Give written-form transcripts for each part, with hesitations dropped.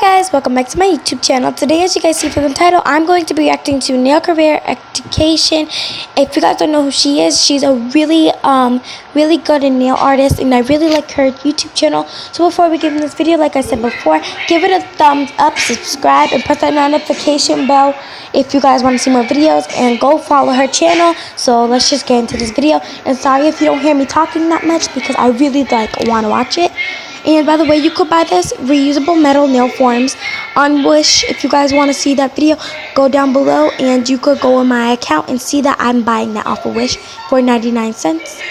Guys, welcome back to my YouTube channel. Today, as you guys see from the title, I'm going to be reacting to Nail Career Education. If you guys don't know who she is, she's a really good nail artist, and I really like her YouTube channel. So before we get in this video, like I said before, give it a thumbs up, subscribe, and press that notification bell if you guys want to see more videos, and go follow her channel. So let's just get into this video. And sorry if you don't hear me talking that much, because I really want to watch it. And by the way, you could buy this reusable metal nail forms on Wish. If you guys want to see that video, go down below and you could go on my account and see that I'm buying that off of Wish for 99 cents.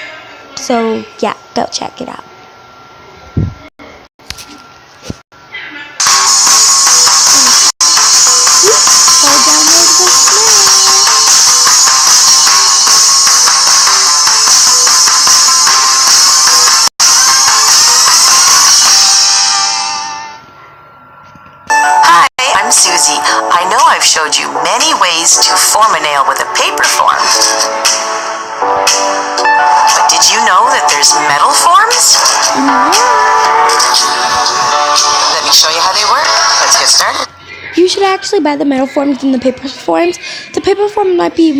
So yeah, go check it out. Go download this now. I'm Susie. I know I've showed you many ways to form a nail with a paper form. But did you know that there's metal forms? Let me show you how they work. Let's get started. You should actually buy the metal forms than the paper forms. The paper form might be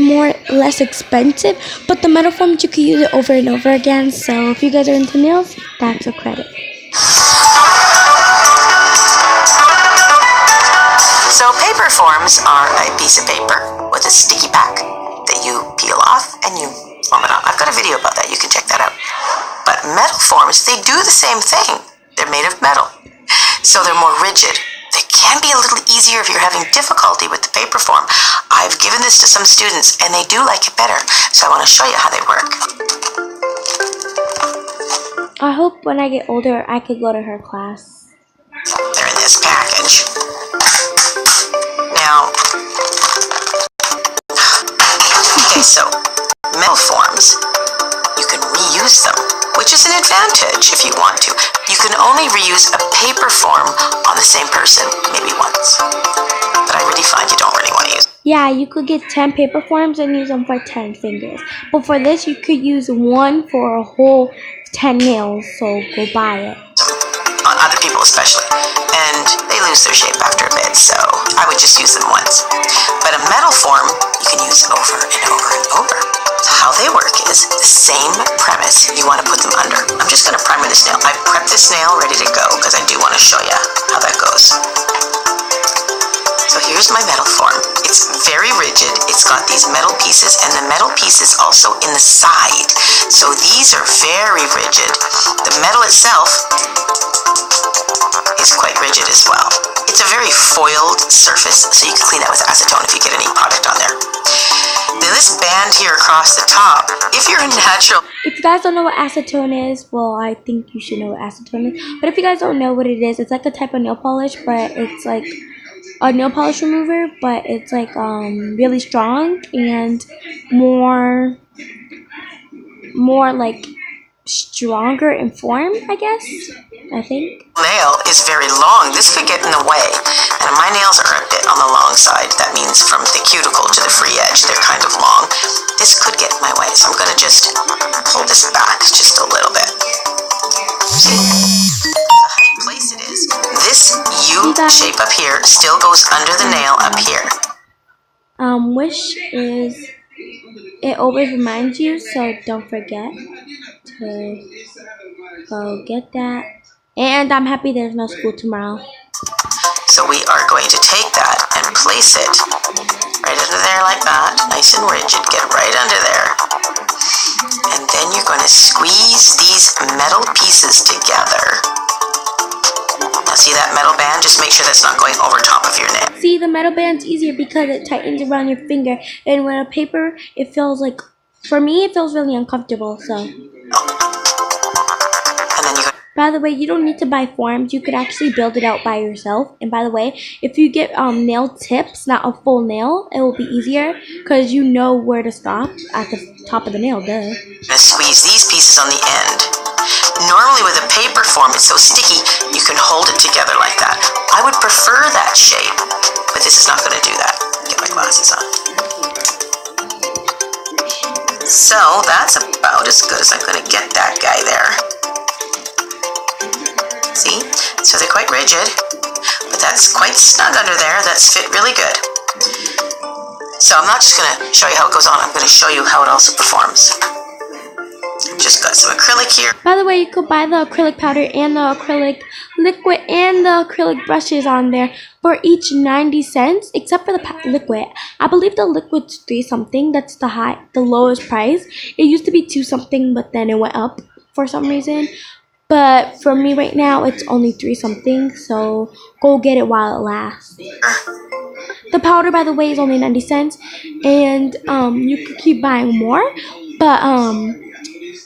less expensive, but the metal forms, you can use it over and over again. So if you guys are into nails, that's a credit. So paper forms are a piece of paper with a sticky back that you peel off and you form it on. I've got a video about that. You can check that out. But metal forms, they do the same thing. They're made of metal. So they're more rigid. They can be a little easier if you're having difficulty with the paper form. I've given this to some students and they do like it better. So I want to show you how they work. I hope when I get older, I could go to her class. They're in this package. Now, okay, so metal forms, you can reuse them, which is an advantage if you want to. You can only reuse a paper form on the same person maybe once, but I really find you don't really want to use. Yeah, you could get 10 paper forms and use them for 10 fingers. But for this, you could use one for a whole 10 nails, so go buy it. On other people especially, and they lose their shape after a bit, so I would just use them once. But a metal form, you can use over and over and over. So how they work is the same premise. You want to put them under. I'm just going to primer this nail. I've prepped this nail ready to go because I do want to show you how that goes. So here's my metal form. It's very rigid. It's got these metal pieces, and the metal pieces also in the side. So these are very rigid. The metal itself is quite rigid as well. It's a very foiled surface, so you can clean that with acetone if you get any product on there. Now this band here across the top, if you're a natural... If you guys don't know what acetone is, well, I think you should know what acetone is. But if you guys don't know what it is, it's like a type of nail polish, but it's like a nail polish remover, but it's like really strong and more like stronger in form, I guess. I think. Nail is very long. This could get in the way. And my nails are a bit on the long side. That means from the cuticle to the free edge, they're kind of long. This could get in my way, so I'm going to just pull this back just a little bit. See? How you place it is, this U shape up here still goes under the nail up here. Wish is, it always reminds you, so don't forget to go get that. And I'm happy there's no school tomorrow. So we are going to take that and place it right under there like that, nice and rigid. Get right under there. And then you're going to squeeze these metal pieces together. Now see that metal band? Just make sure that's not going over top of your nail. See, the metal band's easier because it tightens around your finger. And when a paper, it feels like, for me, it feels really uncomfortable, so. By the way, you don't need to buy forms. You could actually build it out by yourself. And by the way, if you get nail tips, not a full nail, it will be easier because you know where to stop at the top of the nail, duh. Squeeze these pieces on the end. Normally with a paper form, it's so sticky, you can hold it together like that. I would prefer that shape, but this is not going to do that. Get my glasses on. So that's about as good as I'm going to get that guy there. See? So they're quite rigid, but But that's quite snug under there. That's fit really good. So I'm not just going to show you how it goes on. I'm going to show you how it also performs. Just got some acrylic here. By the way, you could buy the acrylic powder and the acrylic liquid and the acrylic brushes on there for each 90 cents, except for the liquid. I believe the liquid's 3 something. That's the lowest price. It used to be 2 something, but then it went up for some reason. But for me right now, it's only 3 something. So go get it while it lasts. The powder, by the way, is only 90 cents, and you could keep buying more, but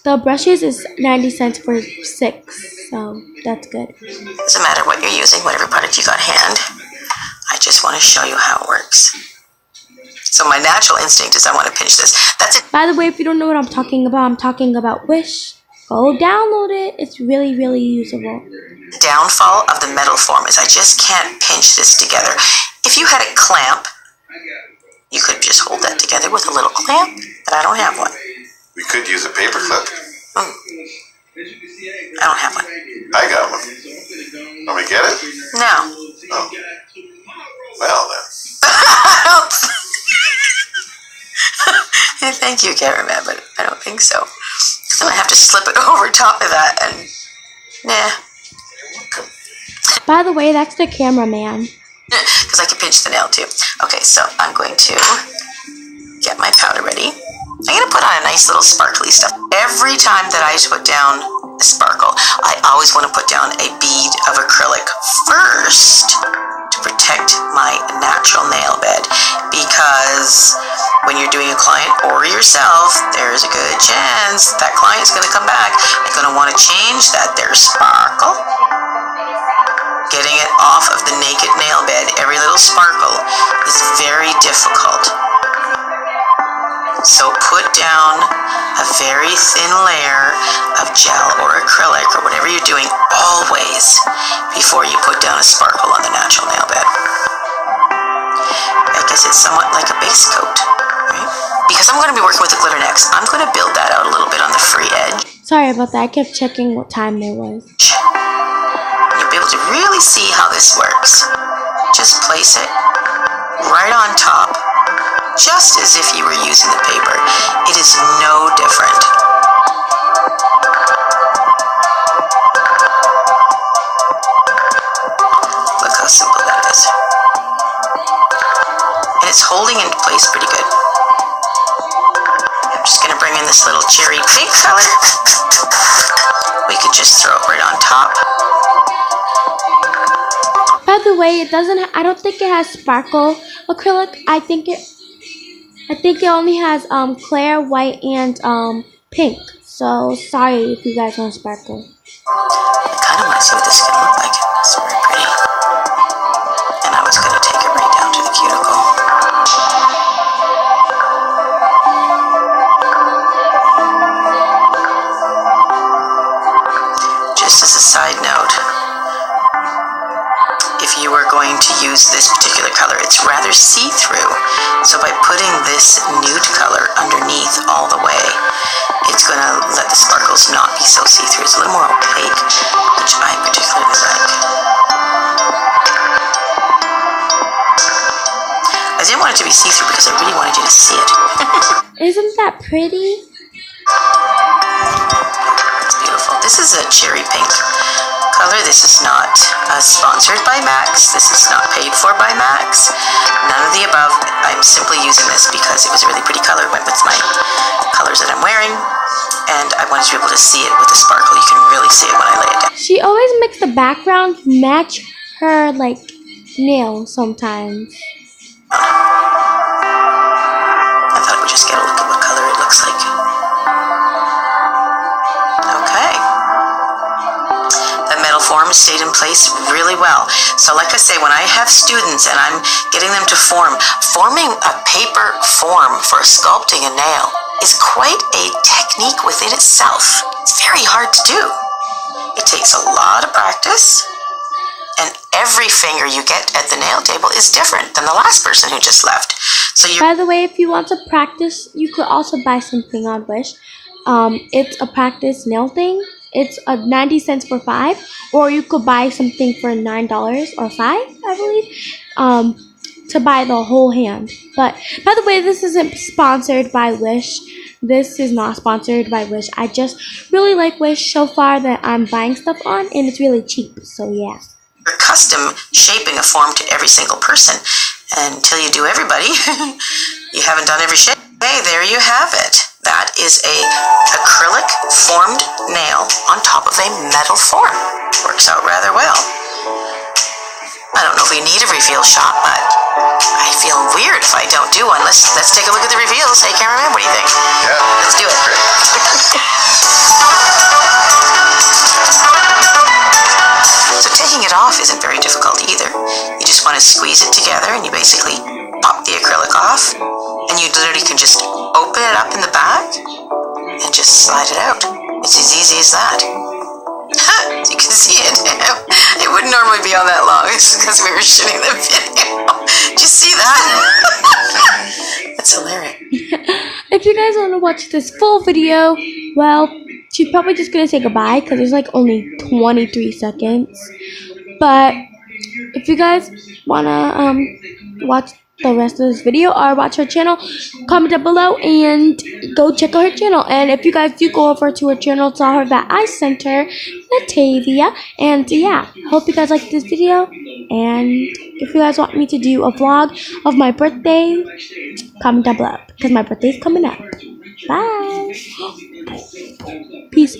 the brushes is 90 cents for 6, so that's good. Doesn't matter what you're using, whatever product you got hand. I just want to show you how it works. So my natural instinct is I want to pinch this. That's it. By the way, if you don't know what I'm talking about Wish. Go download it. It's really, really usable. The downfall of the metal form is I just can't pinch this together. If you had a clamp, you could just hold that together with a little clamp, but I don't have one. We could use a paper clip. I don't have one. I got one. Want me to get it? No. Oh. Well then. Thank you, cameraman, but I don't think so. Then I have to slip it over top of that, and nah. By the way, that's the cameraman. Because I can pinch the nail too. Okay, so I'm going to get my powder ready. I'm going to put on a nice little sparkly stuff. Every time that I put down a sparkle, I always want to put down a bead of acrylic first to protect my natural nail bed, because when you're doing a client or yourself, there's a good chance that client's going to come back. They're going to want to change that their sparkle. Getting it off of the naked nail bed, every little sparkle, is very difficult. So put down a very thin layer of gel or acrylic or whatever you're doing always before you put down a sparkle on the natural nail bed. I guess it's somewhat like a base coat, right? Because I'm going to be working with the glitter next, I'm going to build that out a little bit on the free edge. Sorry about that. I kept checking what time there was. You'll be able to really see how this works. Just place it right on top, just as if you were using the paper. It is no different. Look how simple that is. And it's holding into place pretty good. I'm just going to bring in this little cherry pink color. We could just throw it right on top. By the way, it doesn't. I don't think it has sparkle acrylic. I think it only has clear, white, and pink. So sorry if you guys want sparkle. I kind of want to see what this is going to look like. It's very pretty. And I was going to take it right down to the cuticle. Just as a side note, if you were going to use this particular color, it's rather see-through. So by putting this nude color underneath all the way, it's going to let the sparkles not be so see-through. It's a little more opaque, which I particularly like. I didn't want it to be see-through because I really wanted you to see it. Isn't that pretty? It's beautiful. This is a cherry pink color. This is not sponsored by Max. This is not paid for by Max. None of the above. I'm simply using this because it was a really pretty color. It went with my colors that I'm wearing, and I wanted to be able to see it with the sparkle. You can really see it when I lay it down. She always makes the background match her like nails sometimes. I thought we'd just get a look at what color it looks like. Okay. The metal form stayed in place really well. So like I say, when I have students and I'm getting them to forming a paper form for sculpting a nail is quite a technique within itself. It's very hard to do. It takes a lot of practice, and every finger you get at the nail table is different than the last person who just left. So you. By the way, if you want to practice, you could also buy something on Wish. It's a practice nail thing. It's 90 cents for 5, or you could buy something for $9 or 5, I believe, to buy the whole hand. But by the way, this isn't sponsored by Wish. This is not sponsored by Wish. I just really like Wish so far that I'm buying stuff on, and it's really cheap. So yeah. You're custom shaping a form to every single person. Until you do everybody, you haven't done every shape. Hey, there you have it. That is a acrylic formed nail on top of a metal form. Works out rather well. I don't know if we need a reveal shot, but I feel weird if I don't do one. Let's take a look at the reveals. Hey, cameraman, what do you think? Yeah. Let's do it. So taking it off isn't very difficult either. You just want to squeeze it together and you basically pop the acrylic off, and you literally can just open it up in the back and just slide it out. It's as easy as that. So you can see it. It wouldn't normally be on that long. It's because we were shooting the video. Did you see that? That's hilarious. If you guys want to watch this full video, well, she's probably just gonna say goodbye because there's like only 23 seconds. But if you guys wanna watch the rest of this video or watch her channel, comment down below and go check out her channel. And if you guys do go over to her channel, tell her that I sent her Natavia. And yeah, hope you guys like this video. And if you guys want me to do a vlog of my birthday, comment down below because my birthday's coming up. Bye. Peace.